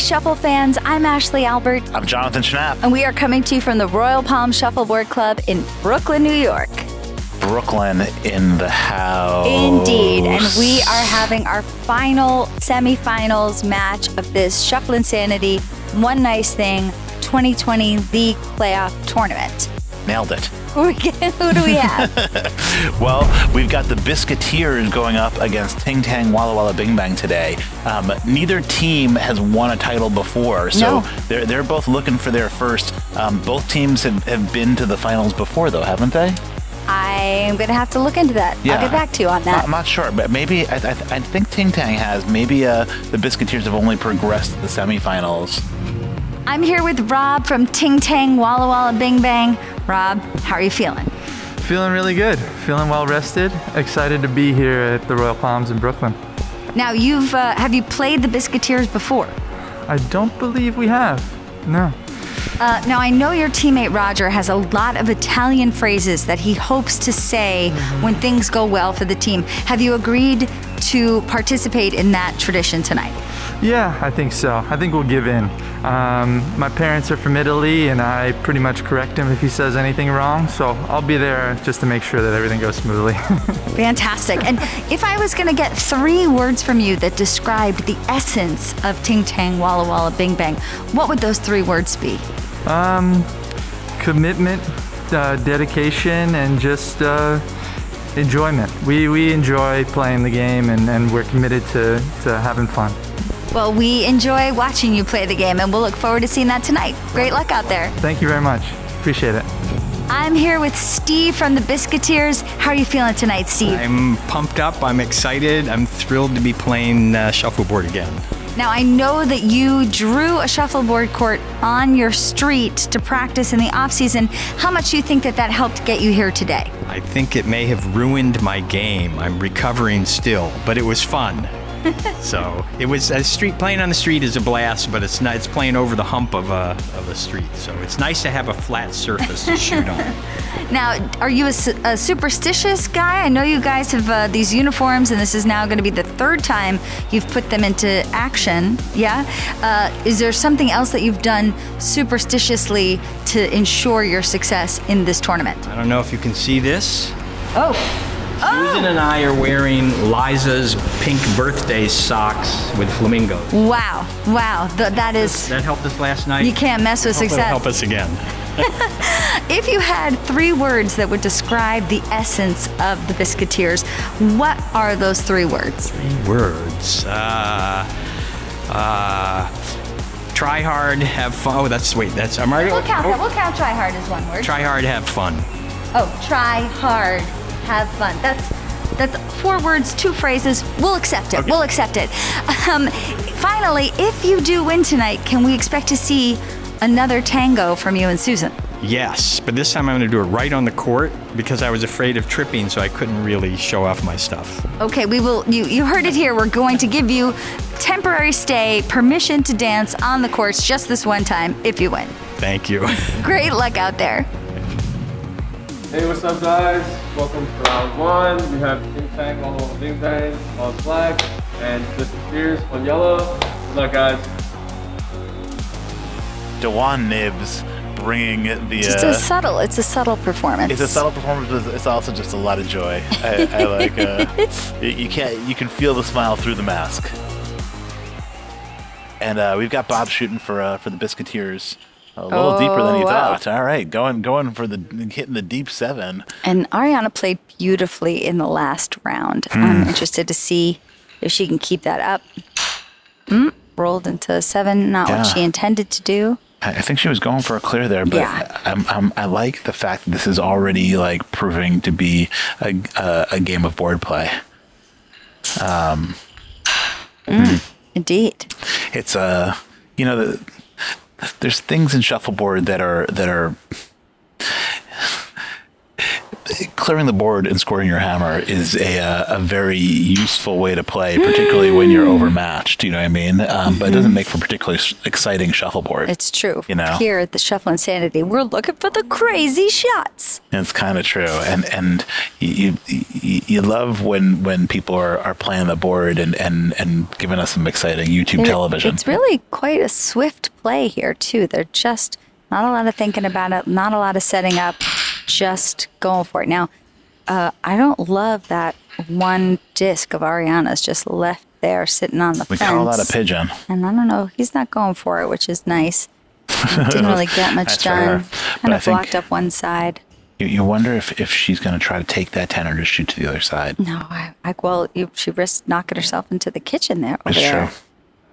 Shuffle fans, I'm Ashley Albert. I'm Jonathan Schnapp. And we are coming to you from the Royal Palm Shuffleboard Club in Brooklyn, New York. Brooklyn in the house. Indeed. And we are having our final semifinals match of this Shufflinsanity One Nice Thing 2020 League Playoff Tournament. Nailed it. Who do we have? Well, we've got the Biscuiteers going up against Ting Tang Walla Bing Bang today. Neither team has won a title before, so they're both looking for their first. Both teams have been to the finals before, though, haven't they? I'm going to have to look into that. Yeah. I'll get back to you on that. I'm not sure, but maybe I think Ting Tang has. Maybe the Biscuiteers have only progressed to the semifinals. I'm here with Rob from Ting Tang Walla Bing Bang. Rob, how are you feeling? Feeling really good. Feeling well rested. Excited to be here at the Royal Palms in Brooklyn. Now, have you played the Biscuiteers before? I don't believe we have. No. Now, I know your teammate Roger has a lot of Italian phrases that he hopes to say when things go well for the team. Have you agreed to participate in that tradition tonight? Yeah, I think so. I think we'll give in. My parents are from Italy, and I pretty much correct him if he says anything wrong, so I'll be there just to make sure that everything goes smoothly. Fantastic. And if I was going to get 3 words from you that described the essence of Ting Tang Walla Bing Bang, what would those 3 words be? Commitment, dedication, and just enjoyment. We enjoy playing the game, and we're committed to having fun. Well, we enjoy watching you play the game, and we'll look forward to seeing that tonight. Great luck out there. Thank you very much. Appreciate it. I'm here with Steve from the Biscuiteers. How are you feeling tonight, Steve? I'm pumped up. I'm excited. I'm thrilled to be playing Shuffleboard again. Now, I know that you drew a shuffleboard court on your street to practice in the off-season. How much do you think that helped get you here today? I think it may have ruined my game. I'm recovering still, but it was fun. So it was playing on the street is a blast, but it's playing over the hump of a street. So it's nice to have a flat surface to shoot on. Now, are you a superstitious guy? I know you guys have these uniforms, and this is now going to be the 3rd time you've put them into action. Yeah. Is there something else that you've done superstitiously to ensure your success in this tournament? I don't know if you can see this. Oh. Susan and I are wearing Liza's pink birthday socks with flamingos. Wow. Wow. That helped us last night. You can't mess with success. That'll help us again. If you had 3 words that would describe the essence of the Biscuiteers, what are those 3 words? 3 words. Try hard, have fun. Oh, I'm already. We'll count try hard as 1 word. Try hard, have fun. Oh, try hard, have fun. That's 4 words, 2 phrases. We'll accept it. Okay. We'll accept it. Finally, if you do win tonight, can we expect to see another tango from you and Susan? Yes, but this time I'm going to do it right on the court because I was afraid of tripping, so I couldn't really show off my stuff. Okay, we will. You heard it here. We're going to give you temporary stay, permission to dance on the courts just this one time if you win. Thank you. Great luck out there. Hey, what's up, guys? Welcome to round 1. We have Ting Tang Walla Bing Bang on black and Biscuiteers on yellow. Good luck, guys. Dewan Nibs bringing the. It's a subtle performance. It's a subtle performance, but it's also just a lot of joy. I like. You can feel the smile through the mask. And we've got Bob shooting for the Biscuiteers. A little deeper than he thought. All right, going for hitting the deep 7. And Ariana played beautifully in the last round. I'm interested to see if she can keep that up. Rolled into 7, not what she intended to do. I think she was going for a clear there, but I like the fact that this is already like proving to be a game of board play. Indeed. It's there's things in shuffleboard that are clearing the board and scoring your hammer is a very useful way to play, particularly when you're overmatched. You know what I mean? But it doesn't make for particularly exciting shuffleboard. It's true. You know? Here at the Shufflinsanity, we're looking for the crazy shots. It's kind of true, and you love when people are playing the board and giving us some exciting YouTube television. It's really quite a swift play here too. They're just not a lot of thinking about it, not a lot of setting up, just going for it. Now, I don't love that one disc of Ariana's just left there sitting on the fence. We call that a pigeon. And I don't know, he's not going for it, which is nice. Didn't really get much done. Kind of blocked up one side. You wonder if she's going to try to take that 10 or just shoot to the other side. No, she risked knocking herself into the kitchen there. That's true.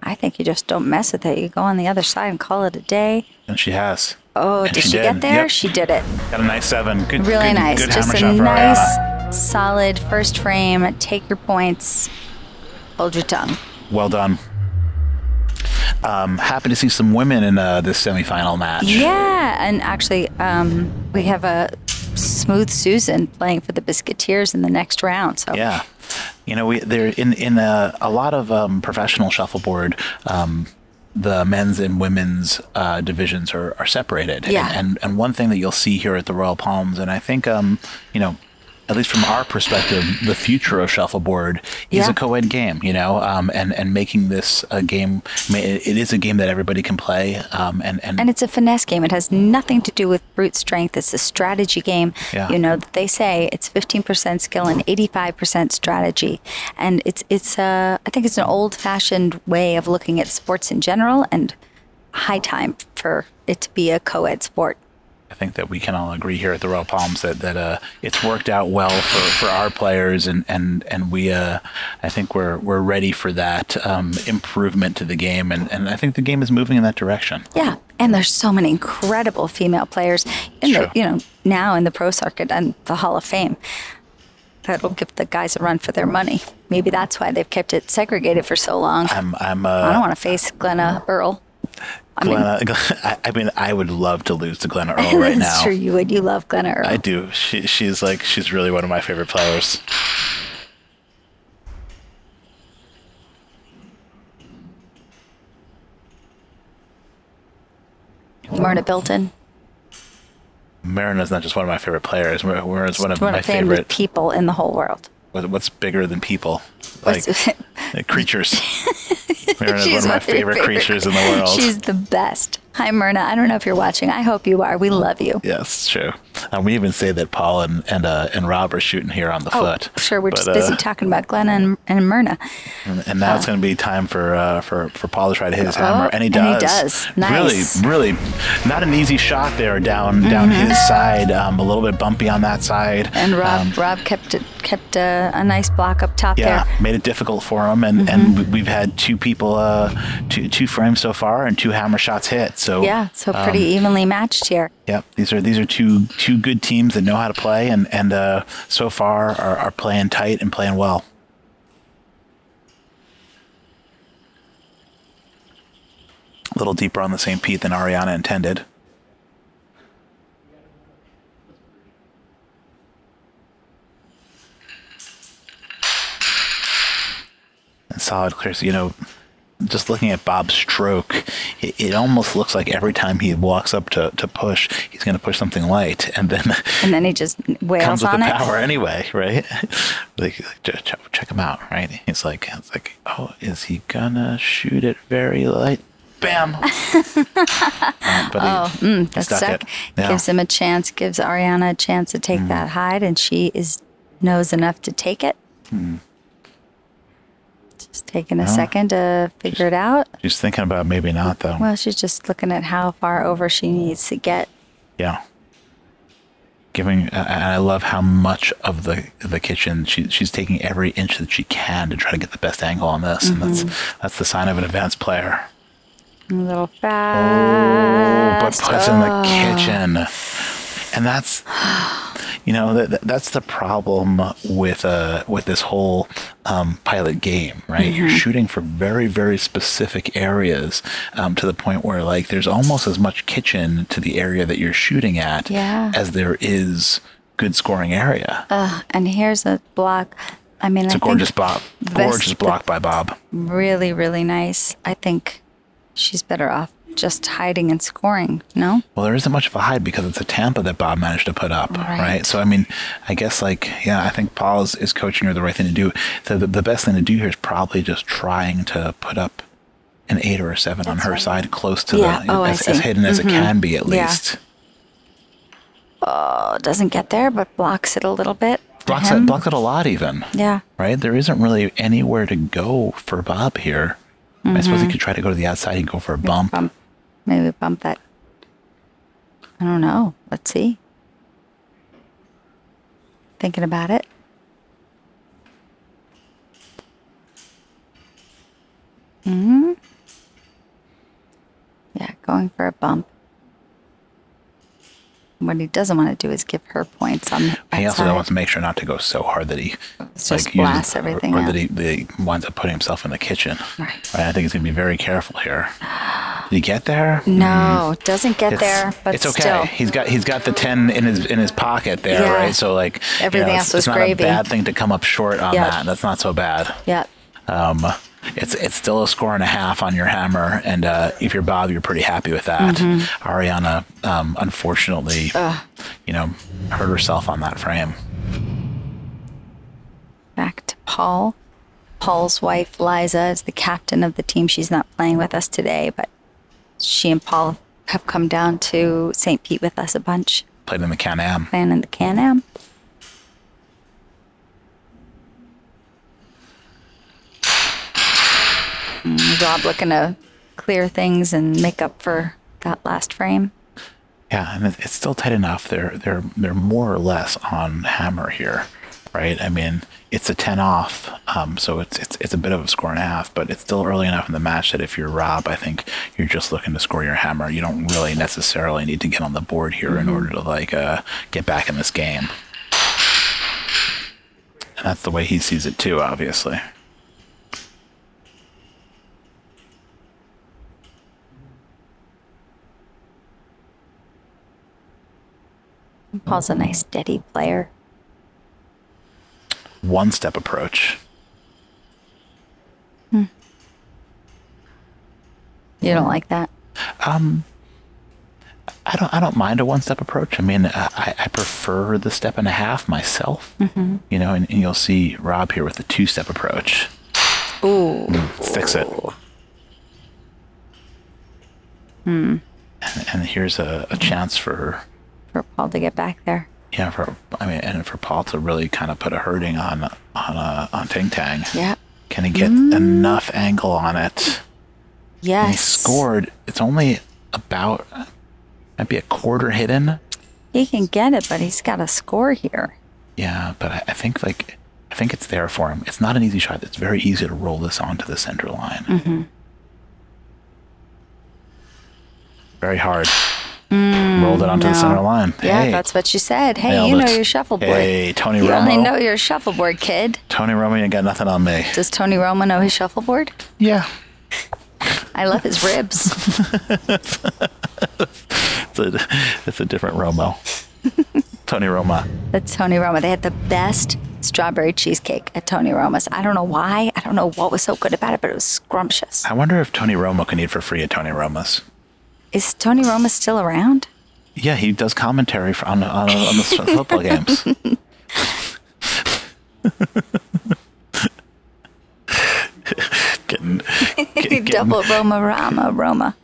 I think you just don't mess with it. You go on the other side and call it a day. And she has. Oh, did she get there? Yep. She did it. Got a nice 7. Good, really nice. Good just a nice, solid first frame. Take your points. Hold your tongue. Well done. Happy to see some women in this semifinal match. Yeah, and actually, we have a Smooth Susan playing for the Biscuiteers in the next round. So yeah. You know, they're in a lot of professional shuffleboard. The men's and women's divisions are separated. Yeah. And one thing that you'll see here at the Royal Palms, and I think, you know, at least from our perspective, the future of shuffleboard is a co-ed game, you know, and making this a game, it is a game that everybody can play. And it's a finesse game. It has nothing to do with brute strength. It's a strategy game. Yeah. You know, they say it's 15% skill and 85% strategy. And I think it's an old-fashioned way of looking at sports in general, and high time for it to be a co-ed sport. I think that we can all agree here at the Royal Palms that it's worked out well for our players, and we I think we're ready for that improvement to the game, and I think the game is moving in that direction. Yeah, and there's so many incredible female players in now in the pro circuit and the Hall of Fame. That'll give the guys a run for their money. Maybe that's why they've kept it segregated for so long. I don't want to face Glenna Earl. I mean, I would love to lose to Glenna Earl right now. That's true, you would. You love Glenna Earl. I do. She's really one of my favorite players. Myrna Bilton. Myrna's not just one of my favorite players. Myrna's one of my favorite people in the whole world. What's bigger than people? Like creatures. Myrna's one of my favorite creatures in the world. She's the best. Hi, Myrna. I don't know if you're watching. I hope you are. We love you. Yes, it's true. We even say that Paul and Rob are shooting here on the foot. Sure. We're just busy talking about Glenna and Myrna. And now it's going to be time for Paul to try to hit his hammer, and he does. And he does. Nice. Really, not an easy shot there down his side. A little bit bumpy on that side. And Rob kept a nice block up top there. Yeah, made it difficult for him, and we've had two people, two frames so far, and 2 hammer shots hit. So so pretty evenly matched here. Yep, these are two good teams that know how to play, and so far are playing tight and playing well. A little deeper on the St. Pete than Ariana intended. And solid clear. So, you know, just looking at Bob's stroke, it almost looks like every time he walks up to push, he's going to push something light, and then he just wails comes with on the it. power anyway, right? Like check him out, right? It's like, oh, is he gonna shoot it very light? Bam! That's sick. Gives him a chance. Gives Ariana a chance to take that hide, and she knows enough to take it. Just taking a second to figure it out. She's thinking about maybe not, though. Well, she's just looking at how far over she needs to get. Yeah. And I love how much of the kitchen she's taking every inch that she can to try to get the best angle on this, and that's the sign of an advanced player. A little fast. But puts in the kitchen, and that's, you know, that's the problem with this whole pilot game, right? You're shooting for very, very specific areas, to the point where, like, there's almost as much kitchen to the area that you're shooting at as there is good scoring area. And here's a block. I mean, It's a gorgeous block. Gorgeous block by Bob. Really, really nice. I think she's better off just hiding and scoring, no? Well, there isn't much of a hide because it's a Tampa that Bob managed to put up, right? So, I mean, I guess, like, yeah, I think Paul is coaching her the right thing to do. So the best thing to do here is probably just trying to put up an 8 or a 7 on her side, close to as hidden as it can be, at least. Oh, doesn't get there, but blocks it a little bit. Blocks it a lot, even. Yeah. Right? There isn't really anywhere to go for Bob here. I suppose he could try to go to the outside. He'd go for a bump. Maybe bump that. I don't know. Let's see. Thinking about it. Yeah, going for a bump. What he doesn't want to do is give her points on that He also side. wants to make sure not to go so hard that he Just blasts everything or out. that he winds up putting himself in the kitchen. Right. I think he's going to be very careful here. Did he get there? No, doesn't get there, but it's okay. still. He's got the 10 in his pocket there, Yeah. right? So like Everything else was it's not gravy. a bad thing to come up short on Yep. that. That's not so bad. Yeah. It's still a score and a half on your hammer, and if you're Bob, you're pretty happy with that. Ariana, unfortunately, hurt herself on that frame. Back to Paul. Paul's wife, Liza, is the captain of the team. She's not playing with us today, but she and Paul have come down to St. Pete with us a bunch. Played in the Can-Am. Playing in the Can-Am. Rob looking to clear things and make up for that last frame. Yeah, and it's still tight enough. They're more or less on hammer here, right? I mean, it's a 10 off, so it's a bit of a score and a half, but it's still early enough in the match that if you're Rob, I think you're just looking to score your hammer. You don't really necessarily need to get on the board here in order to get back in this game. And that's the way he sees it too, obviously. Paul's a nice steady player. One-step approach. You don't like that? I don't mind a one-step approach. I mean, I prefer the step and a half myself. And you'll see Rob here with the two-step approach. Ooh. Fix it. And here's a chance for Paul to get back there. Yeah, and for Paul to really kind of put a hurting on Ting Tang. Yeah. Can he get enough angle on it? Yes. And he scored. It's only about might be a quarter hidden. He can get it, but he's got a score here. Yeah, but I think it's there for him. It's not an easy shot. It's very easy to roll this onto the center line. Very hard. Rolled it onto the center line. Yeah, hey, that's what she said. Hey, nailed you know it. your shuffleboard. Hey, Tony you Romo. only know your shuffleboard, kid. Tony Romo ain't got nothing on me. Does Tony Romo know his shuffleboard? Yeah. I love his ribs. It's a different Romo. Tony Roma. That's Tony Romo. They had the best strawberry cheesecake at Tony Roma's. I don't know why. I don't know what was so good about it, but it was scrumptious. I wonder if Tony Romo can eat for free at Tony Roma's. Is Tony Roma still around? Yeah, he does commentary on the football games. getting Double Roma.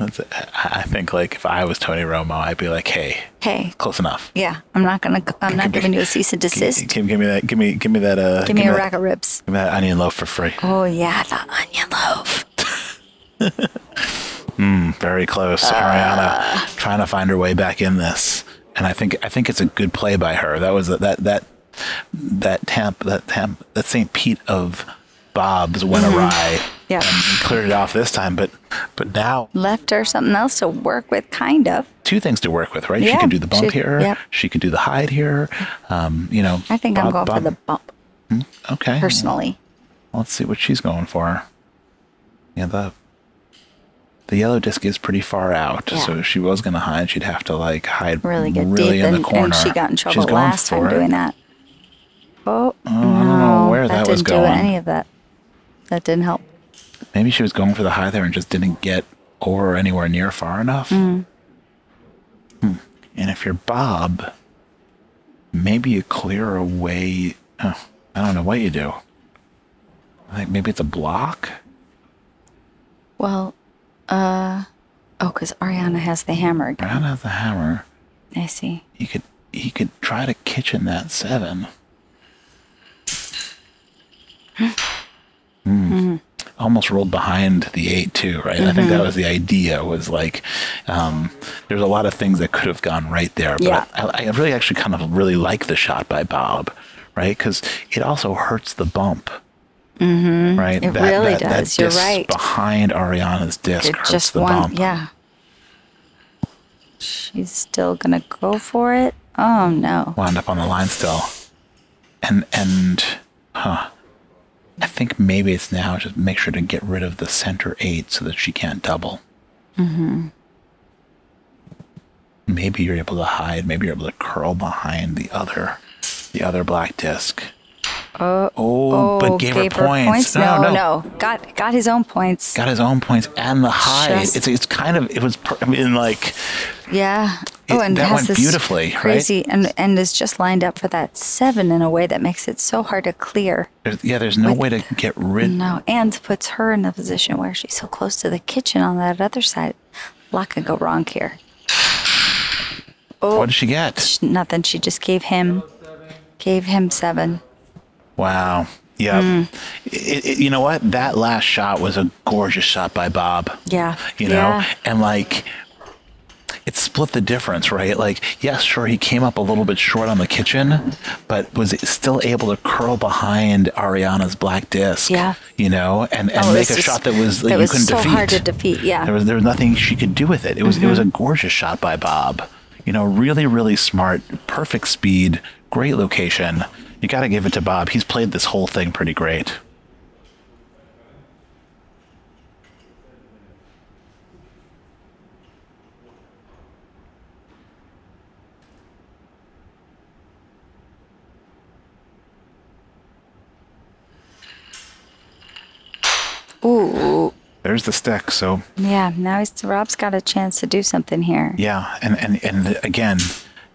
I think like if I was Tony Romo, I'd be like, hey, close enough. Yeah, I'm not giving you a cease and desist. Give me that. Give me that. Give me a rack of ribs. Give me that onion loaf for free. Oh yeah, the onion loaf. Very close. Ariana trying to find her way back in this, and I think it's a good play by her. That was that St. Pete of Bob's went awry. Yeah. And cleared it off this time, but now Left her something else to work with, kind of. two things to work with, right? Yeah, She could do the bump here. yep. She could do the hide here. I think I'm going for the bump, Okay. personally. Let's see what she's going for. Yeah, The yellow disc is pretty far out, Yeah. so if she was going to hide, she'd have to like hide Really get really deep, in the corner. and she got in trouble She's going last time for it. doing that. Oh, I don't know where that was didn't do going. any of that. That didn't help. Maybe she was going for the high there and just didn't get over anywhere near far enough. And if you're Bob, maybe you clear away. I don't know what you do. I think maybe it's a block. Well, because Ariana has the hammer again. Brown has the hammer. I see. He could try to kitchen that 7. Almost rolled behind the 8 too, right? I think that was the idea. Was like, there's a lot of things that could have gone right there, but Yeah. I really actually kind of really like the shot by Bob, right? Because it also hurts the bump, right? It really does. That You're disc right. behind Ariana's disc It hurts just the bump. yeah. She's still gonna go for it. Oh no. Wound up on the line still, and I think maybe it's now just make sure to get rid of the center 8 so that she can't double. Maybe you're able to hide. Maybe you're able to curl behind the other black disc. But gave her points. No. Got his own points. Got his own points and the hide. Just- It's kind of, it was, I mean, like, Yeah. It- that has went this beautifully, right? crazy, and is just lined up for that 7 in a way that makes it so hard to clear. there's no way to get rid. No, and puts her in a position where she's so close to the kitchen on that other side. A lot could go wrong here. What did she get? Nothing. She just gave him 7. Wow. Yeah. You know what? That last shot was a gorgeous shot by Bob. Yeah. You know? Yeah. And like, it split the difference, right? Like, yes, sure, he came up a little bit short on the kitchen, but was still able to curl behind Ariana's black disc. Yeah. You know, and Oh, make it a was shot that was like, it you was couldn't so defeat. hard to defeat. Yeah. There was nothing she could do with it. It was a gorgeous shot by Bob. You know, really, really smart, perfect speed, great location. You got to give it to Bob. He's played this whole thing pretty great. Ooh. There's the stick. So Yeah. Now Rob's got a chance to do something here. yeah, and again,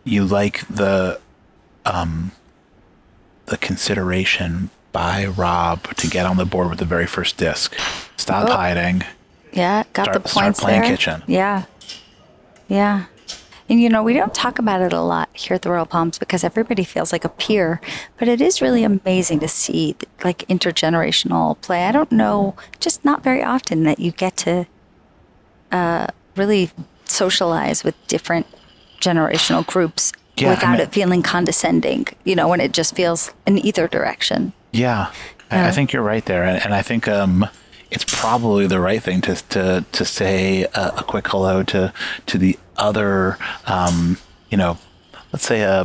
you like the consideration by Rob to get on the board with the very first disc. Stop hiding. Yeah. Got the Start points playing there. kitchen. Yeah. Yeah. And you know, we don't talk about it a lot here at the Royal Palms because everybody feels like a peer, but it is really amazing to see like intergenerational play. I don't know, just not very often that you get to really socialize with different generational groups without it feeling condescending, you know, when it just feels in either direction. Yeah, I think you're right there, and I think it's probably the right thing to say a quick hello to the other, you know, let's say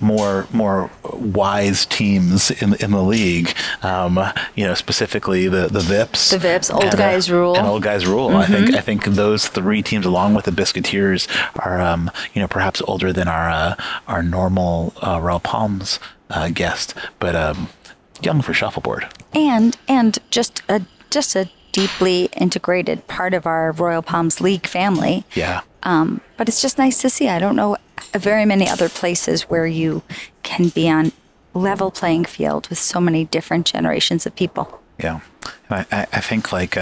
more wise teams in the league. You know, specifically the Vips. The Vips, Old Guys Rule. And Old Guys Rule. I think those 3 teams, along with the Biscuiteers, are you know, perhaps older than our normal Royal Palms guest, but young for Shuffleboard. And just a deeply integrated part of our Royal Palms League family. Yeah. But it's just nice to see. I don't know very many other places where you can be on level playing field with so many different generations of people. Yeah. I think like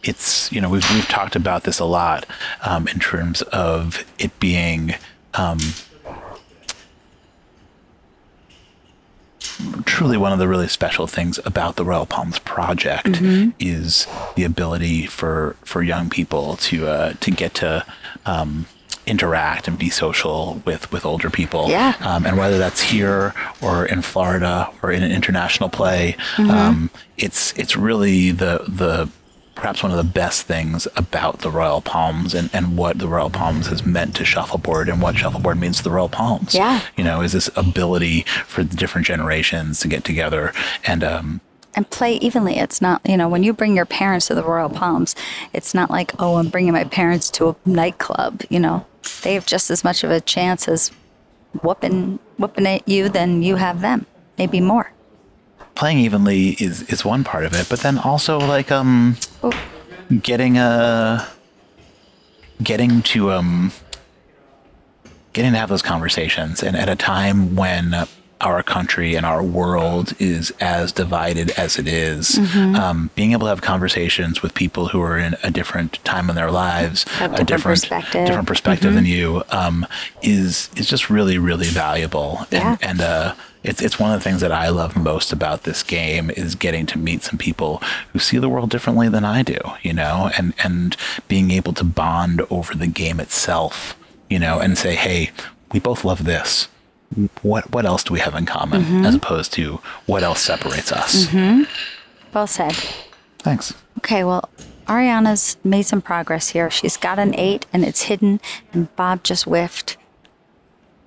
it's, you know, we've talked about this a lot in terms of it being truly one of the really special things about the Royal Palms project is the ability for young people to get to interact and be social with older people. Yeah. And whether that's here or in Florida or in an international play, it's really the perhaps one of the best things about the Royal Palms and what the Royal Palms has meant to Shuffleboard and what Shuffleboard means to the Royal Palms. Yeah. You know, is this ability for the different generations to get together and And play evenly. It's not, when you bring your parents to the Royal Palms, it's not like, oh, I'm bringing my parents to a nightclub. They have just as much of a chance as whooping at you than you have them, maybe more. Playing evenly is one part of it, but then also like getting to have those conversations, and at a time when our country and our world is as divided as it is, being able to have conversations with people who are in a different time in their lives, a different perspective than you, is just really, really valuable. Yeah. And it's one of the things that I love most about this game is getting to meet some people who see the world differently than I do, and being able to bond over the game itself, and say, hey, we both love this. What else do we have in common, as opposed to what else separates us? Well said. Thanks. Okay, well, Ariana's made some progress here. She's got an 8 and it's hidden, and Bob just whiffed.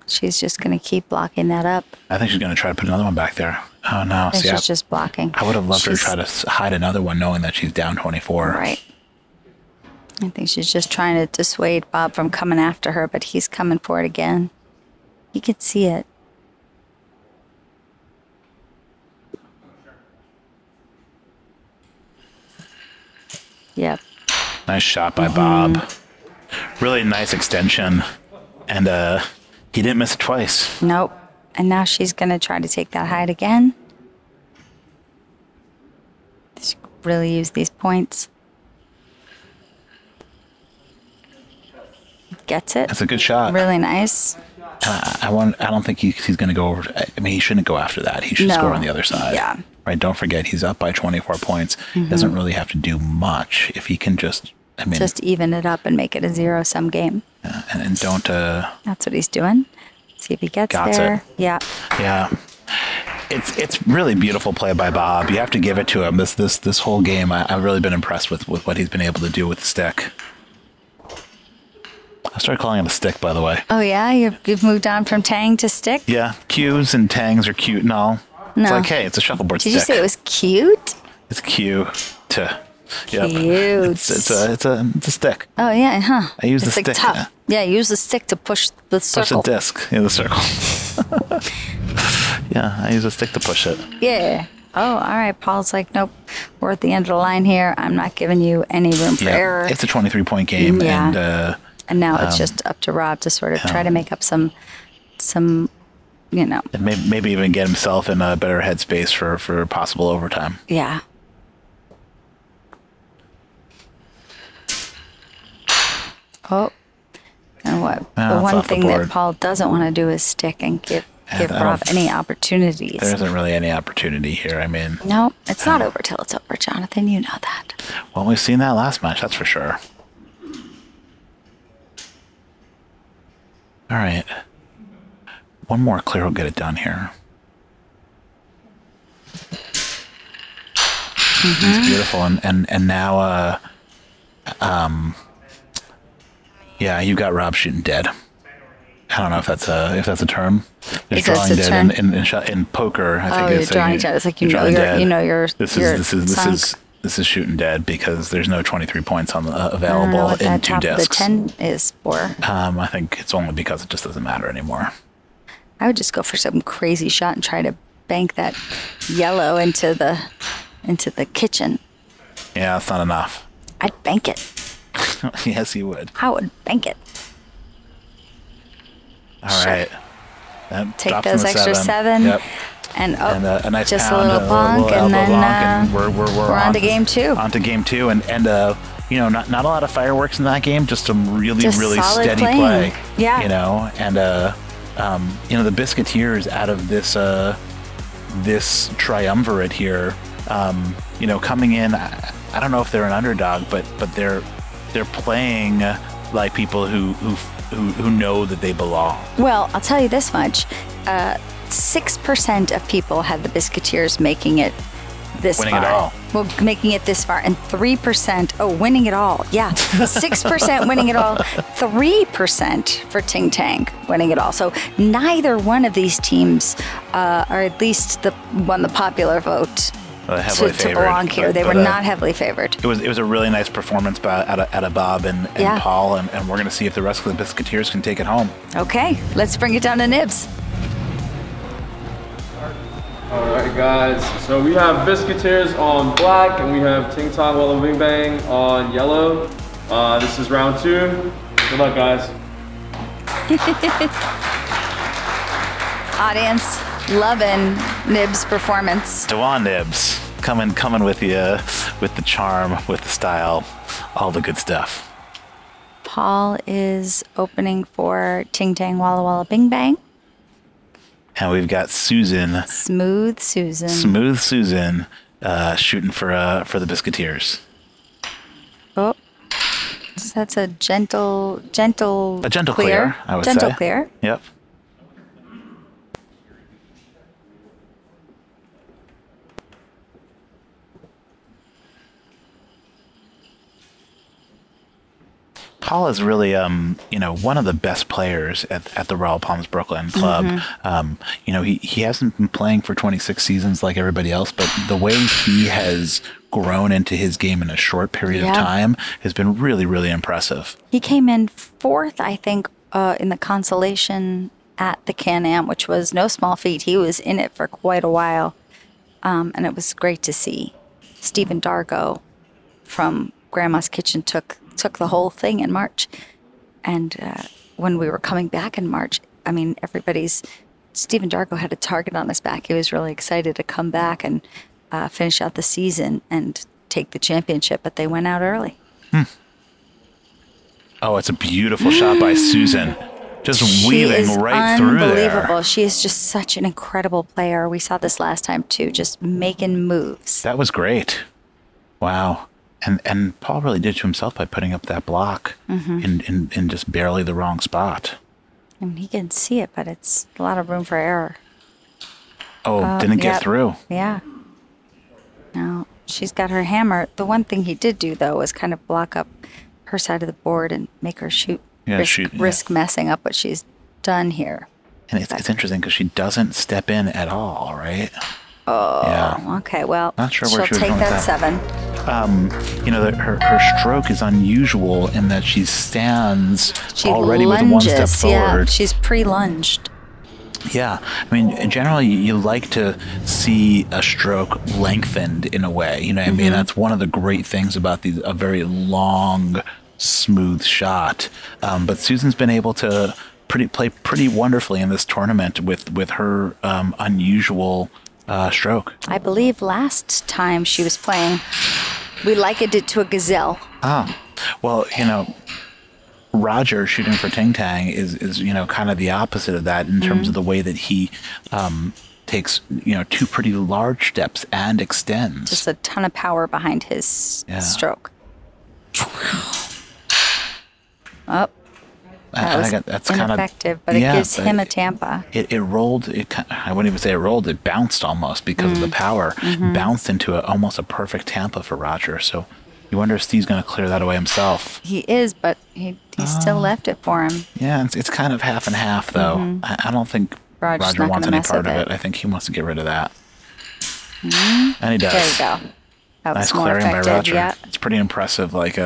She's just going to keep blocking that up. I think she's going to try to put another one back there. Oh no! I think she's just blocking. I would have loved her to try to hide another one, knowing that she's down 24. Right. I think she's just trying to dissuade Bob from coming after her, but he's coming for it again. You could see it. Yep. Nice shot by Bob. Really nice extension. And he didn't miss it twice. Nope. And now she's going to try to take that hide again. She really use these points. Gets it. That's a good shot. Really nice. I don't think he's going to go over. I mean, he shouldn't go after that. He should score on the other side. Yeah. Right. Don't forget, he's up by 24 points. He doesn't really have to do much if he can just even it up and make it a zero-sum game. And don't. That's what he's doing. See if he gets there. It. Yeah. Yeah. It's really beautiful play by Bob. You have to give it to him. This whole game, I've really been impressed with what he's been able to do with the stick. I started calling it a stick, by the way. Oh, yeah? You've moved on from tang to stick? Yeah. Qs and tangs are cute and all. No. It's like, hey, it's a shuffleboard stick. Did you say it was cute? It's cute. Yep. Cute. It's a stick. Oh, yeah, huh? I use the it's like stick. tough. Yeah, use the stick to push the circle. Push the disc. Yeah, the circle. Yeah, I use a stick to push it. Yeah. Oh, all right. Paul's like, nope, we're at the end of the line here. I'm not giving you any room for error. It's a 23-point game. Yeah. And now it's just up to Rob to sort of try to make up some, and maybe even get himself in a better headspace for possible overtime. Yeah. Oh. And what? The one thing that Paul doesn't want to do is stick and give Rob any opportunities. There isn't really any opportunity here. I mean. No, it's not over till it's over, Jonathan. You know that. Well, we've seen that last match, that's for sure. All right. One more clear will get it done here. It's beautiful. And now, yeah, you got Rob shooting dead. I don't know if that's a term. There's drawing dead in poker. I think you're drawing dead. It's like you know your This is shooting dead because there's no 23 points on available in 2 discs. I don't know what that top of the 10 is for. I think it's only because it just doesn't matter anymore. I would just go for some crazy shot and try to bank that yellow into the kitchen. Yeah, that's not enough. I'd bank it. Yes, you would. I would bank it. All right. Take those extra 7. Yep. And a nice just pound, a little bonk, and then and we're on to game 2. On to game 2, and not a lot of fireworks in that game, just some really steady play. Yeah. And the Biscuiteers out of this triumvirate here, coming in. I don't know if they're an underdog, but they're playing like people who know that they belong. Well, I'll tell you this much. 6% of people had the Biscuiteers making it this far. Winning it all. Well, making it this far. And 3%, winning it all. Yeah. 6% winning it all. 3% for Ting Tang winning it all. So neither one of these teams, or at least the popular vote, to belong here. They were not heavily favored. It was a really nice performance out of Bob and Paul, and we're going to see if the rest of the Biscuiteers can take it home. Okay, let's bring it down to Nibs. All right, guys. So we have Biscuiteers on black, and we have Ting Tang Walla Bing Bang on yellow. This is round 2. Good luck, guys. Audience loving Nibs' performance. Dewan Nibs coming with you, with the charm, with the style, all the good stuff. Paul is opening for Ting Tang Walla Walla Bing Bang. And we've got Susan. Smooth Susan. Smooth Susan shooting for the Biscuiteers. Oh, that's a gentle clear, I would say. Gentle clear. Yep. Paul is really, one of the best players at the Royal Palms Brooklyn Club. He hasn't been playing for 26 seasons like everybody else, but the way he has grown into his game in a short period of time has been really, really impressive. He came in 4th, I think, in the consolation at the Can-Am, which was no small feat. He was in it for quite a while, and it was great to see. Stephen Dargo from Grandma's Kitchen took the whole thing in March. And when we were coming back in March, I mean, Stephen Dargo had a target on his back. He was really excited to come back and finish out the season and take the championship, but they went out early. Oh, it's a beautiful shot by Susan. Just weaving right through there. Unbelievable. She is just such an incredible player. We saw this last time too, just making moves. That was great. Wow. And Paul really did to himself by putting up that block in just barely the wrong spot. And he can see it, but it's a lot of room for error. Oh, didn't get through. Yeah. No, she's got her hammer. The one thing he did do, though, was kind of block up her side of the board and make her risk messing up what she's done here. And it's interesting because she doesn't step in at all, right? Oh, yeah. Okay. Well, not sure where she'll take that 7. Her stroke is unusual in that she stands already with one step forward. Yeah, she's pre-lunged. Yeah, I mean, generally you like to see a stroke lengthened in a way. You know, I mean, that's one of the great things about a very long, smooth shot. But Susan's been able to play pretty wonderfully in this tournament with her unusual stroke. I believe last time she was playing, we likened it to a gazelle. Ah, well, Roger shooting for Ting Tang is kind of the opposite of that in terms of the way that he takes 2 pretty large steps and extends. Just a ton of power behind his stroke. Oh. That's ineffective, but it gives him a tampa. It rolled. I wouldn't even say it rolled. It bounced almost because of the power. Bounced into almost a perfect tampa for Roger. So you wonder if Steve's going to clear that away himself. He is, but he still left it for him. Yeah, it's kind of half and half, though. I don't think Roger wants any part of it. I think he wants to get rid of that. And he does. There you go. That was nice clearing by Roger. Yeah. It's pretty impressive. Like,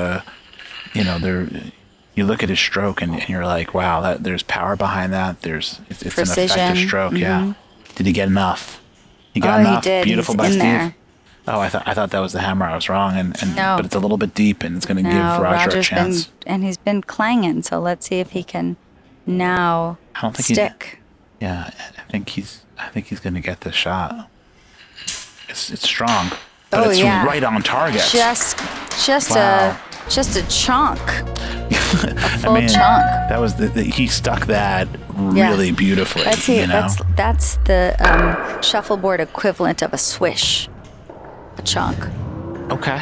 you look at his stroke and you're like, wow, there's power behind that. It's an effective stroke. Yeah. Did he get enough? He got enough. He did. Beautiful He's by in Steve. there. Oh, I thought that was the hammer. I was wrong. No. But it's a little bit deep, and it's going to give Roger a chance. And he's been clanging. So let's see if he can now stick. I think he's going to get this shot. It's strong, but it's right on target. Just wow. Just a chunk. A full chunk. That was he stuck that really beautifully. Let's see. That's the shuffleboard equivalent of a swish. A chunk. Okay.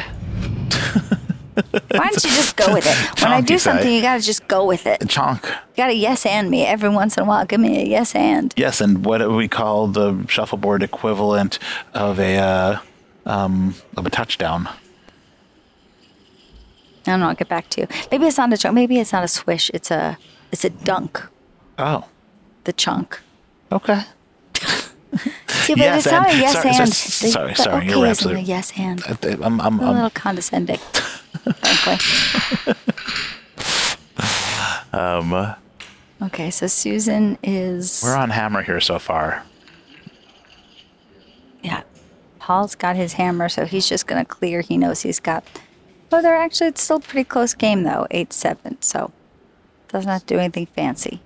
Why don't you just go with it? When I do something, you gotta just go with it. A chunk. You gotta yes and me every once in a while. Give me a yes and. Yes, and what do we call the shuffleboard equivalent of a touchdown? I don't know. I'll get back to you. Maybe it's not a chunk. Maybe it's not a swish. It's a dunk. Oh. The chunk. Okay. See, but Yes, it's not a and- yes sorry, and. sorry, you're okay isn't absolutely- a yes and. I'm A little condescending, frankly. Okay, so Susan is. We're on hammer here so far. Yeah. Paul's got his hammer, so he's just going to clear. He knows he's got. Oh, they're actually, it's still a pretty close game, though. 8-7, so does not do anything fancy.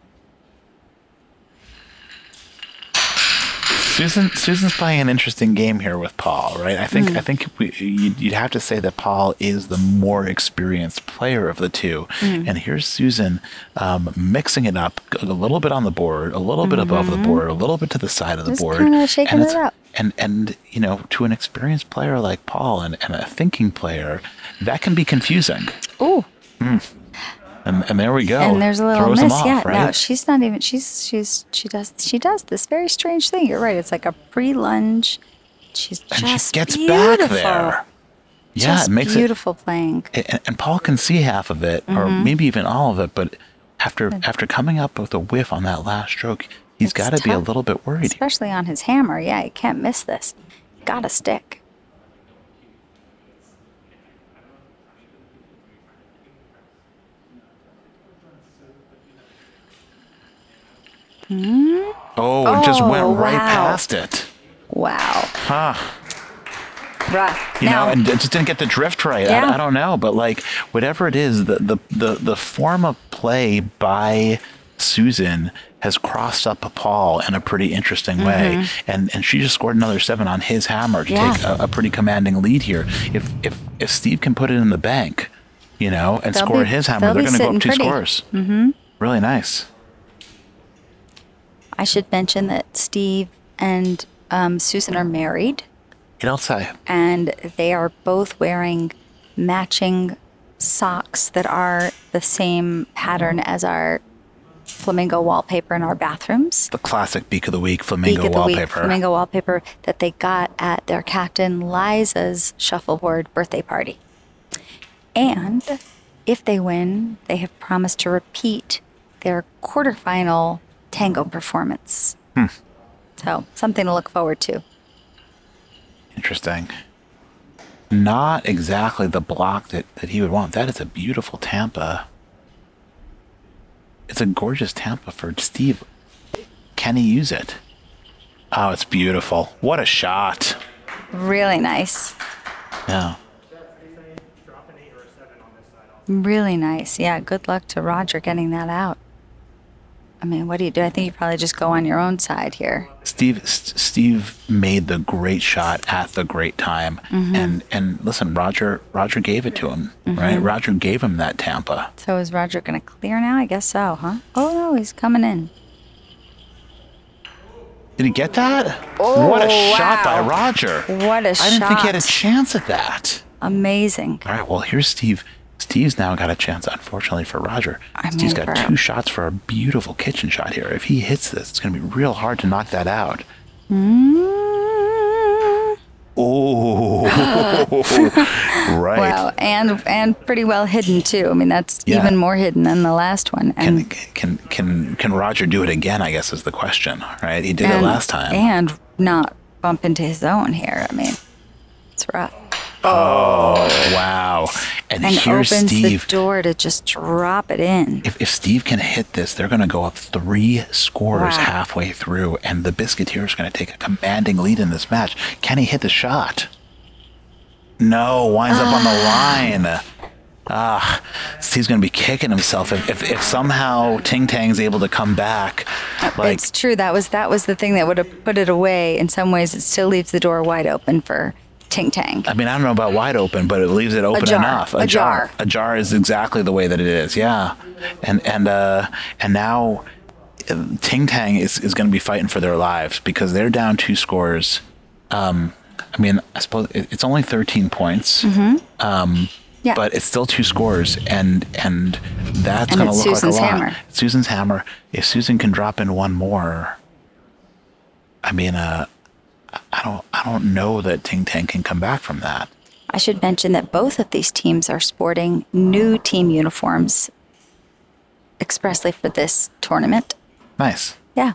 Susan's playing an interesting game here with Paul, right? I think you'd have to say that Paul is the more experienced player of the two, and here's Susan mixing it up a little bit on the board, a little bit above the board, a little bit to the side of the Just board, kinda shaking it up. And you know, to an experienced player like Paul and a thinking player, that can be confusing. Ooh. And there we go. And there's a little Throws miss. them off, Yeah, right? no, she's not even. She does this very strange thing. You're right. It's like a pre-lunge. She's And just she gets beautiful. back there. Yeah, Just it makes beautiful playing. and Paul can see half of it, or maybe even all of it. But after coming up with a whiff on that last stroke, he's It's got to be a tough. little bit worried. Especially on his hammer. Yeah, you can't miss this. Gotta stick. Oh, it just went right wow. past it. Wow. Huh. Rough. You now, know, and it just didn't get the drift right. Yeah. I don't know, but like whatever it is, the form of play by Susan has crossed up Paul in a pretty interesting way, and she just scored another 7 on his hammer to take a pretty commanding lead here. If Steve can put it in the bank, you know, and score his hammer, they're going to go up 2 scores. Really nice. I should mention that Steve and Susan are married, You don't say. and they are both wearing matching socks that are the same pattern as our flamingo wallpaper in our bathrooms. The classic Beak of the Week flamingo Week of the wallpaper. Week flamingo wallpaper that they got at their captain Liza's Shuffleboard birthday party. And if they win, they have promised to repeat their quarterfinal tango performance. So something to look forward to. Interesting. Not exactly the block that he would want. That is a beautiful Tampa. It's a gorgeous Tampa for Steve. Can he use it? Oh, it's beautiful. What a shot. Really nice. Yeah. Really nice. Yeah, good luck to Roger getting that out. I mean, what do you do? I think you probably just go on your own side here. Steve made the great shot at the great time. And listen, Roger gave it to him, right? Roger gave him that Tampa. So is Roger going to clear now? I guess so, huh? Oh, no, he's coming in. Did he get that? Oh, what a shot by wow. Roger. What a shot. I didn't think he had a chance at that. Amazing. All right, well, here's Steve. Steve's now got a chance, unfortunately, for Roger. Steve's got 2 shots for a beautiful kitchen shot here. If he hits this, it's going to be real hard to knock that out. Oh, right. Wow, and pretty well hidden, too. I mean, that's even more hidden than the last one. And, Can Roger do it again, I guess, is the question, right? He did it last time. And not bump into his own here. I mean, it's rough. Oh, wow. And here's opens Steve. the door to just drop it in. If Steve can hit this, they're going to go up 3 scores Wow. halfway through, and the Biscuiteers are going to take a commanding lead in this match. Can he hit the shot? No, winds up on the line. Steve's going to be kicking himself if somehow Ting Tang's able to come back. Like, It's true. That was the thing that would have put it away. In some ways, it still leaves the door wide open for Ting Tang. I mean, I don't know about wide open, but it leaves it open Ajar. enough. Ajar. Ajar is exactly the way that it is. Yeah, and now Ting Tang is going to be fighting for their lives because they're down 2 scores. I mean, I suppose it's only 13 points. Yeah. But it's still 2 scores, and that's going to look Susan's like a lot. hammer. Susan's hammer. If Susan can drop in 1 more, I mean, I don't know that Ting Tang can come back from that. I should mention that both of these teams are sporting new team uniforms expressly for this tournament. Nice. Yeah.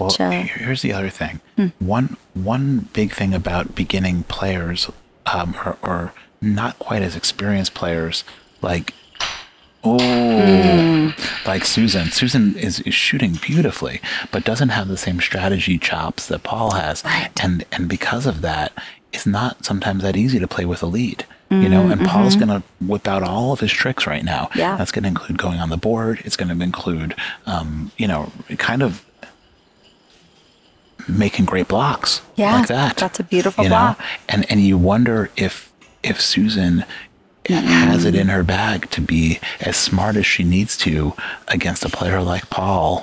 Which, here's the other thing. One big thing about beginning players, or not quite as experienced players, like Susan. Susan is shooting beautifully, but doesn't have the same strategy chops that Paul has, and because of that, it's not sometimes that easy to play with a lead. You know, and Paul's going to whip out all of his tricks right now. Yeah. That's going to include going on the board. It's going to include, you know, kind of making great blocks like that. That's a beautiful block. And you wonder if Susan has it in her bag to be as smart as she needs to against a player like Paul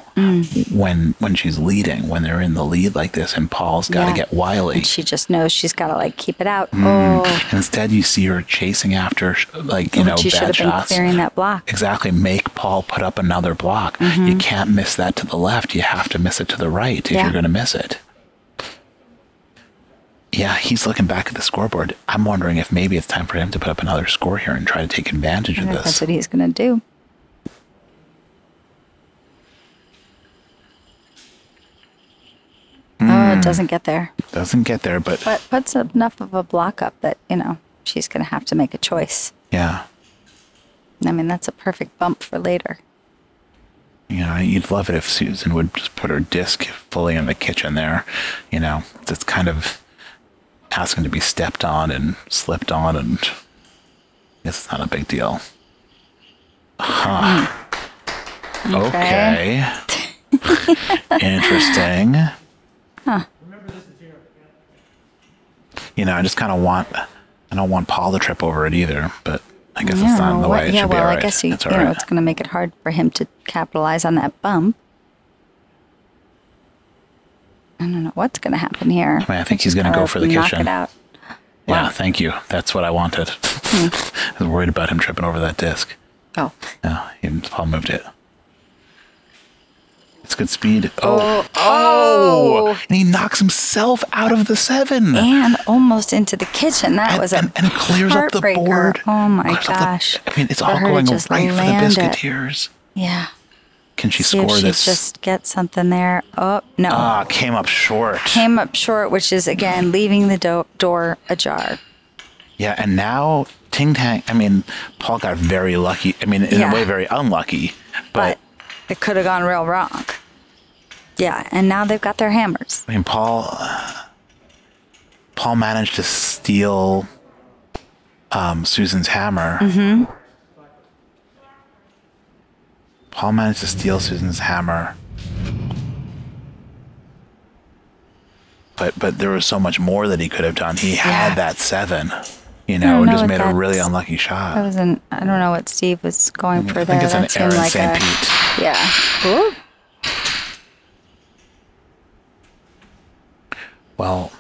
when she's leading, when they're in the lead like this, and Paul's got to get wily. And she just knows she's got to like keep it out. And instead, you see her chasing after like you know she should bad have been shots. clearing that block. Exactly. Make Paul put up another block. You can't miss that to the left. You have to miss it to the right if you're going to miss it. Yeah, he's looking back at the scoreboard. I'm wondering if maybe it's time for him to put up another score here and try to take advantage of this. That's what he's going to do. Oh, it doesn't get there. Doesn't get there, but puts enough of a block up that, you know, she's going to have to make a choice. Yeah. I mean, that's a perfect bump for later. You know, you'd love it if Susan would just put her disc fully in the kitchen there. You know, it's kind of asking to be stepped on and slipped on, and it's not a big deal. Okay. Interesting. You know, I just kind of I don't want Paul to trip over it either, but I guess it's not in the way. It should be all right. I guess you know, right. it's going to make it hard for him to capitalize on that bump. I don't know what's going to happen here. I mean, I think he's going to go for the kitchen. Knock it out. Yeah, thank you. That's what I wanted. I was worried about him tripping over that disc. Oh. No, Paul moved it. It's good speed. Oh! And he knocks himself out of the 7. And almost into the kitchen. That was and it clears up the board. Oh my gosh. I mean, it's all going right for the Biscuiteers. Yeah. Can she score this? Just get something there. Oh, no. Came up short. Came up short, which is, again, leaving the door ajar. Yeah, and now Ting Tang, I mean, Paul got very lucky. I mean, in a way, very unlucky. But it could have gone real wrong. Yeah, and now they've got their hammers. I mean, Paul managed to steal Susan's hammer. Paul managed to steal Susan's hammer. But there was so much more that he could have done. He had that 7, you know, and just made a really unlucky shot. I don't know what Steve was going for there. I think it's an error in St. Pete. Yeah. Ooh. Well,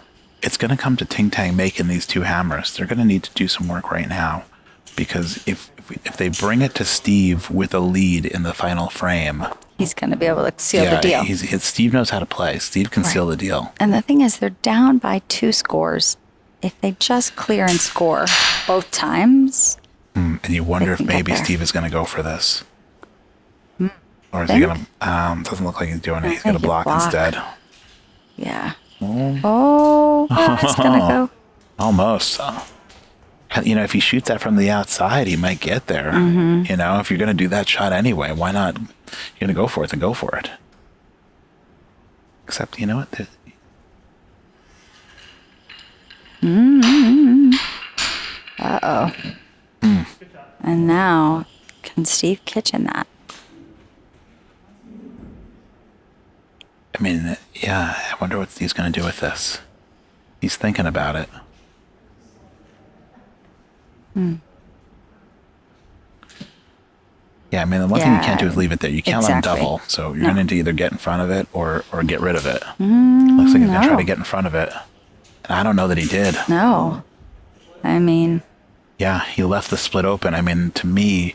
it's going to come to Ting Tang making these 2 hammers. They're going to need to do some work right now, because if they bring it to Steve with a lead in the final frame, he's going to be able to seal the deal. Steve knows how to play. Steve can seal the deal. And the thing is, they're down by 2 scores. If they just clear and score both times. And you wonder if maybe Steve is going to go for this. Or is he going to... doesn't look like he's doing it. He's going to block instead. Yeah. Oh, it's going to go. Almost. You know, if he shoots that from the outside, he might get there. You know, if you're going to do that shot anyway, why not? You're going to go for it, then go for it. Except, you know what? Uh-oh. And now, can Steve kitchen that? I mean, yeah, I wonder what Steve's going to do with this. He's thinking about it. Yeah, I mean, the one thing you can't do is leave it there. You can't let him double. So you're going to need to either get in front of it or get rid of it. Looks like he's going to try to get in front of it. And I don't know that he did. No. I mean... Yeah, he left the split open. I mean, to me,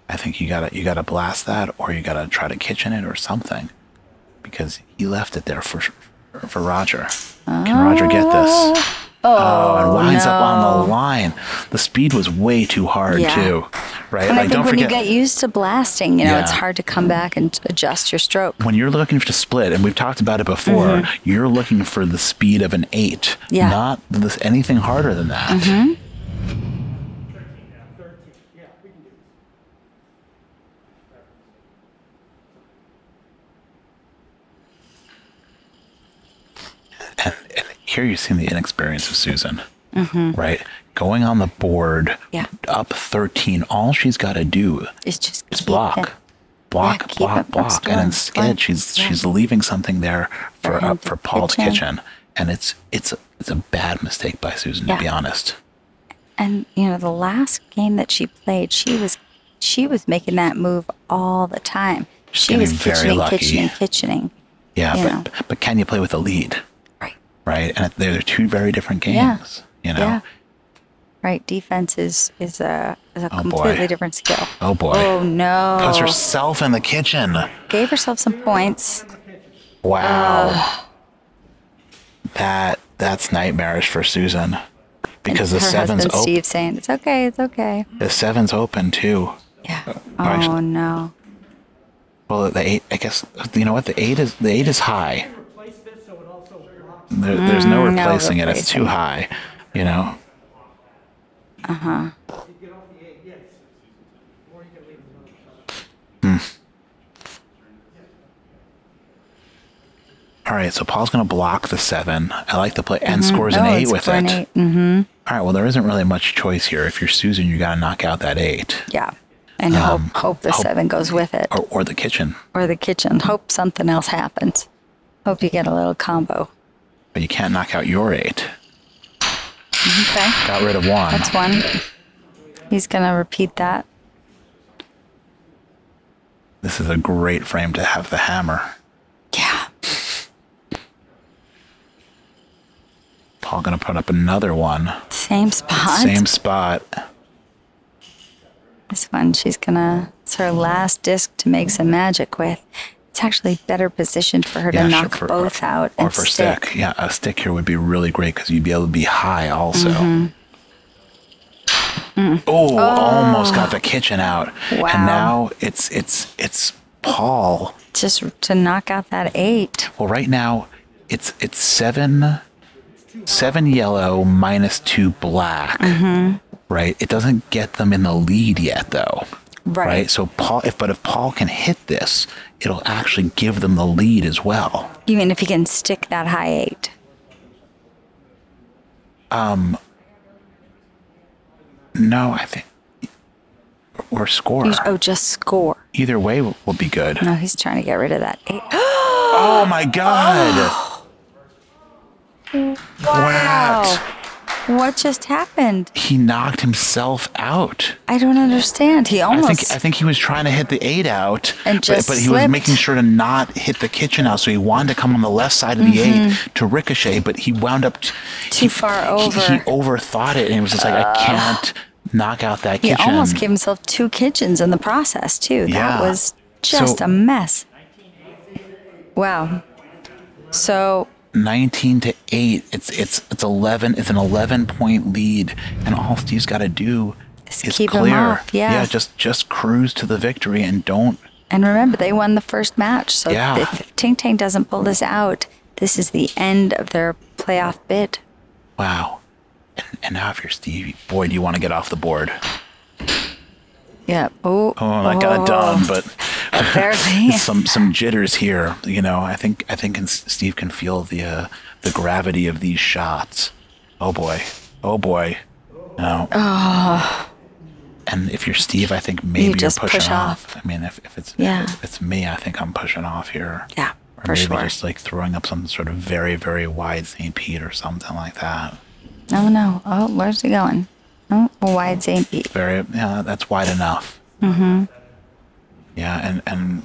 I think you gotta blast that, or you gotta try to kitchen it or something, because he left it there for Roger. Can Roger get this? And winds up on the line. The speed was way too hard too. right? And Like, I think don't when you forget, get used to blasting, you know, Yeah. it's hard to come back and adjust your stroke. when you're looking to split, and we've talked about it before, you're looking for the speed of an 8, Yeah. not anything harder than that. And here you're seeing the inexperience of Susan, right? Going on the board, Yeah. up 13, all she's got to do It's just is keep block. it. Block, Yeah, keep block, it from block. And scoring. instead, Right. she's leaving something there For him for to Paul's pitch in. kitchen. And it's a bad mistake by Susan, Yeah. to be honest. And you know, the last game that she played, she was making that move all the time. She was getting very kitchening, lucky. kitchening. Yeah, You know. but can you play with a lead? Right. Right? And they're two very different Yeah. games, you know? Yeah. Right. Defense is a Oh, completely boy. different skill. Oh, boy. Oh no. Puts herself in the kitchen. Gave herself some points. Wow. That's nightmarish for Susan. Because the her seven's husband open. Steve saying it's okay, it's okay. The seven's open too. Yeah. actually- Oh no. Well, the 8, I guess, you know what? The 8 is high. There's no no replacing it. It's too replacing. high, you know? All right, so Paul's going to block the 7. I like the play and scores an 8 with it. All right, well, there isn't really much choice here. If you're Susan, you got to knock out that 8. Yeah. And hope the 7 goes with it. Or the kitchen. Or the kitchen. Hope something else happens. Hope you get a little combo. But you can't knock out your 8. Okay. Got rid of 1. That's 1. He's going to repeat that. This is a great frame to have the hammer. Yeah. Paul going to put up another 1. Same spot. Same spot. This one, it's her last disc to make some magic with. It's actually better positioned for her to knock both out or and for stick. Yeah, a stick here would be really great because you'd be able to be high also. Oh, almost got the kitchen out. Wow. And now it's Paul. Just to knock out that 8. Well, right now it's 7 yellow minus 2 black. Right? It doesn't get them in the lead yet though. Right. So if Paul can hit this, it'll actually give them the lead as well. You mean if he can stick that high 8? No, I think or score. Just score. Either way will be good. No, he's trying to get rid of that 8. Oh my God! Wow. What just happened? He knocked himself out. I don't understand. He almost. I think he was trying to hit the 8 out, And just but he was slipped. making sure to not hit the kitchen out. So he wanted to come on the left side of the 8 to ricochet, but he wound up Too far over. He overthought it, and he was just like, I can't knock out that He kitchen. almost gave himself 2 kitchens in the process, too. Yeah. That was just So- a mess. Wow. So 19 to 8. It's 11. It's an 11-point lead, and all Steve's got to do Just is keep him clear. off, yeah. Just cruise to the victory and don't. And remember, they won the first match. So Yeah. if Ting Tang doesn't pull this out, this is the end of their playoff bid. Wow. And now if you're Steve, boy, do you want to get off the board. Yeah. Oh, That got done, but barely. some jitters here. You know, I think Steve can feel the gravity of these shots. Oh boy. No. And if you're Steve, I think maybe you're just pushing push off. I mean, if Yeah. it's me, I think I'm pushing off here. Yeah, Or for maybe sure. just like throwing up some sort of very, very wide St. Pete or something like that. Oh, no. Oh, where's he going? Oh, a wide St. Pete. That's wide enough. Yeah, and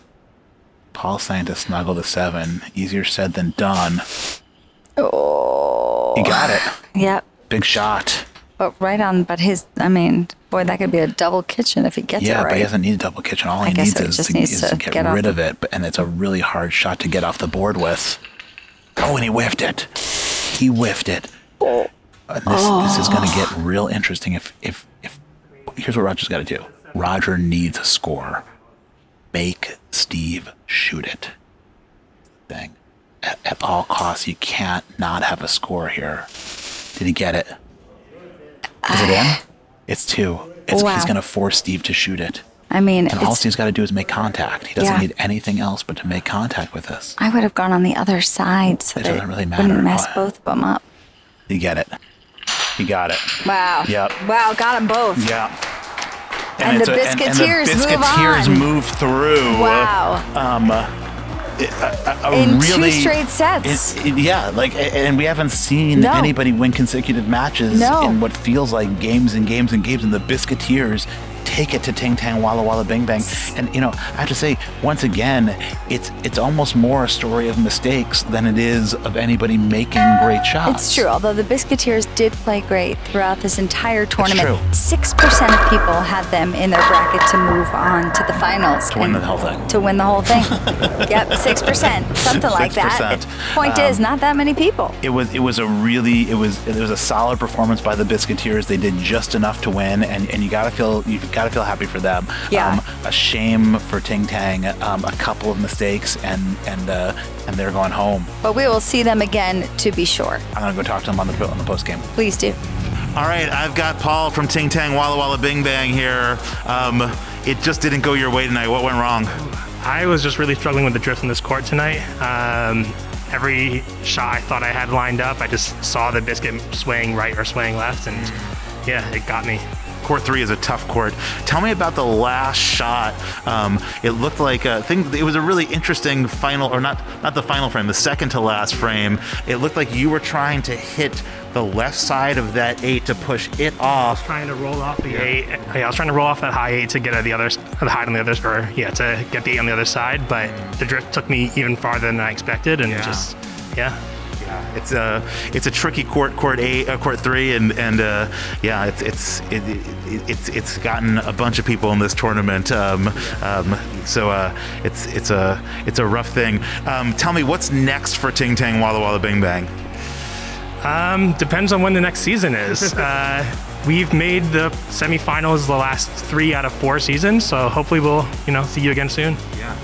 Paul's saying to snuggle the 7. Easier said than done. Oh. He got it. Yep. Big shot. But boy, that could be a double kitchen if he gets it Yeah, right. but he doesn't need a double kitchen. All I he guess needs it is just to, needs is to to get get off rid the- of it. And it's a really hard shot to get off the board with. Oh, and he whiffed it. He whiffed it. And this is going to get real interesting if here's what Roger's got to do. Roger needs a score. Make Steve shoot it. Thing. At all costs, you can't not have a score here. Did he get it? Is it in? It's 2. He's going to force Steve to shoot it. I mean, and all Steve's got to do is make contact. He doesn't need anything else but to make contact with this. I would have gone on the other side so it that doesn't really matter. Wouldn't mess both of them up. You get it. You got it. Wow. Yep. Wow, got them both. Yeah. And the Biscuiteers move through. Wow. In really, 2 straight sets. And we haven't seen anybody win consecutive matches in what feels like games and games and games, and the Biscuiteers take it to Ting Tang Walla Walla Bing Bang. And I have to say, once again, it's almost more a story of mistakes than it is of anybody making great shots. It's true, although the Biscuiteers did play great throughout this entire tournament. It's true. 6% of people had them in their bracket to move on to the finals. To win the whole thing. To win the whole thing. Yep, 6%, something like that. Point is, not that many people. It was a solid performance by the Biscuiteers. They did just enough to win, and you gotta feel happy for them. Yeah. A shame for Ting Tang. A couple of mistakes, and they're going home. But we will see them again, to be sure. I'm gonna go talk to them on the post game. Please do. All right, I've got Paul from Ting Tang Walla Walla Bing Bang here. It just didn't go your way tonight. What went wrong? I was just really struggling with the drift in this court tonight. Every shot I thought I had lined up, I just saw the biscuit swaying right or swaying left, and yeah, it got me. Court 3 is a tough court. Tell me about the last shot. It looked like it was a really interesting final, or not the final frame, the second to last frame. It looked like you were trying to hit the left side of that 8 to push it off. I was trying to roll off the 8. Yeah, I was trying to roll off that high 8 to get the height on the other, to get the 8 on the other side. But the drift took me even farther than I expected, and it's a tricky court 3, and it's gotten a bunch of people in this tournament. So it's a rough thing. Tell me, what's next for Ting Tang Walla Walla Bing Bang? Depends on when the next season is. We've made the semifinals the last 3 out of 4 seasons, so hopefully we'll see you again soon. Yeah.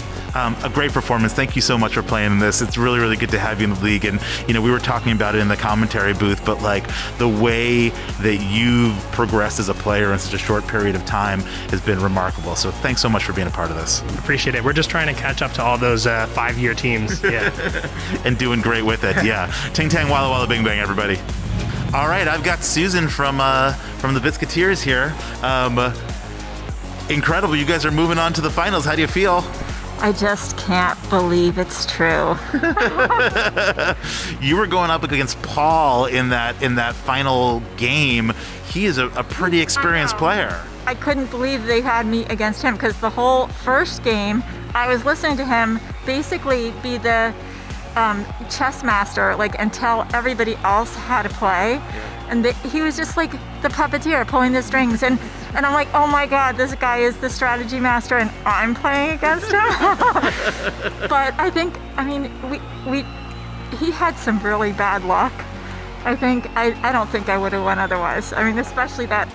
A great performance. Thank you so much for playing in this. It's really, really good to have you in the league. And, we were talking about it in the commentary booth, but like the way that you've progressed as a player in such a short period of time has been remarkable. So thanks so much for being a part of this. Appreciate it. We're just trying to catch up to all those 5-year teams. Yeah. And doing great with it. Yeah. Ting Tang Walla Walla Bing Bang, everybody. All right. I've got Susan from the Biscuiteers here. Incredible. You guys are moving on to the finals. How do you feel? I just can't believe it's true. You were going up against Paul in that final game. He is a pretty experienced player. I couldn't believe they had me against him, because the whole first game, I was listening to him basically be the chess master, and tell everybody else how to play. And he was just like the puppeteer pulling the strings. And I'm like, oh my God, this guy is the strategy master and I'm playing against him. But he had some really bad luck. I don't think I would have won otherwise. Especially that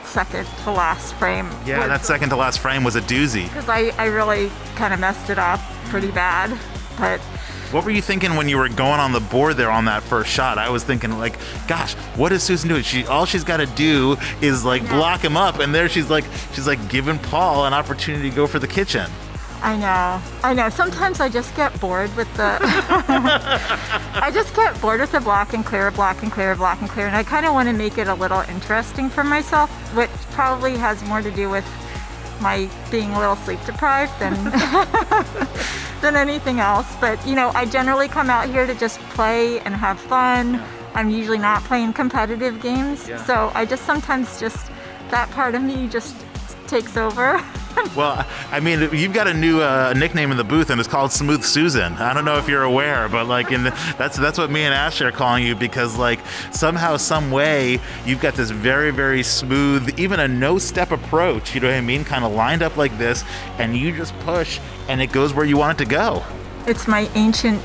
second to last frame. Yeah, that second to last frame was a doozy. Because I really kind of messed it up pretty bad. But what were you thinking when you were going on the board there on that first shot? I was thinking, like, gosh, what is Susan doing? All she's got to do is block him up, and there she's giving Paul an opportunity to go for the kitchen. I know. Sometimes I just get bored with the block and clear, block and clear, block and clear, and I kind of want to make it a little interesting for myself, which probably has more to do with my being a little sleep deprived than anything else. But I generally come out here to just play and have fun. I'm usually not playing competitive games, so I just sometimes that part of me just takes over. Well, you've got a new nickname in the booth, and it's called Smooth Susan. I don't know if you're aware, but that's what me and Ashley are calling you, because somehow, some way, you've got this very, very smooth, even a no-step approach. You know what I mean? Kind of lined up like this, and you just push, and it goes where you want it to go. It's my ancient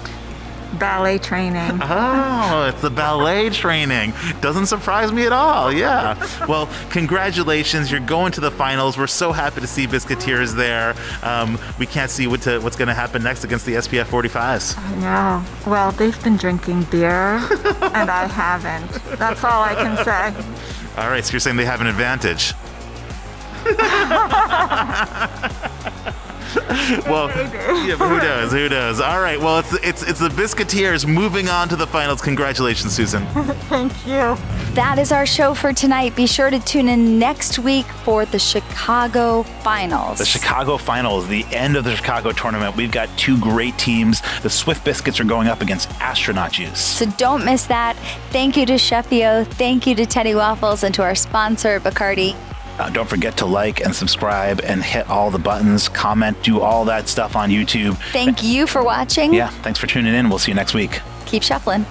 ballet training. Oh, it's the ballet training. Doesn't surprise me at all. Yeah. Well, congratulations. You're going to the finals. We're so happy to see Biscuiteers there. We can't see what's going to happen next against the SPF 45s. I know. Well, they've been drinking beer, and I haven't. That's all I can say. All right, so you're saying they have an advantage. Well, yeah, but who knows? Who knows? All right. Well, it's the Biscuiteers moving on to the finals. Congratulations, Susan. Thank you. That is our show for tonight. Be sure to tune in next week for the Chicago Finals. The Chicago Finals, the end of the Chicago tournament. We've got two great teams. The Swift Biscuits are going up against Astronaut Juice. So don't miss that. Thank you to Sheffio. Thank you to Teddy Waffles and to our sponsor, Bacardi. Don't forget to like and subscribe and hit all the buttons, comment, do all that stuff on YouTube. Thank you for watching. Yeah, thanks for tuning in. We'll see you next week. Keep shuffling.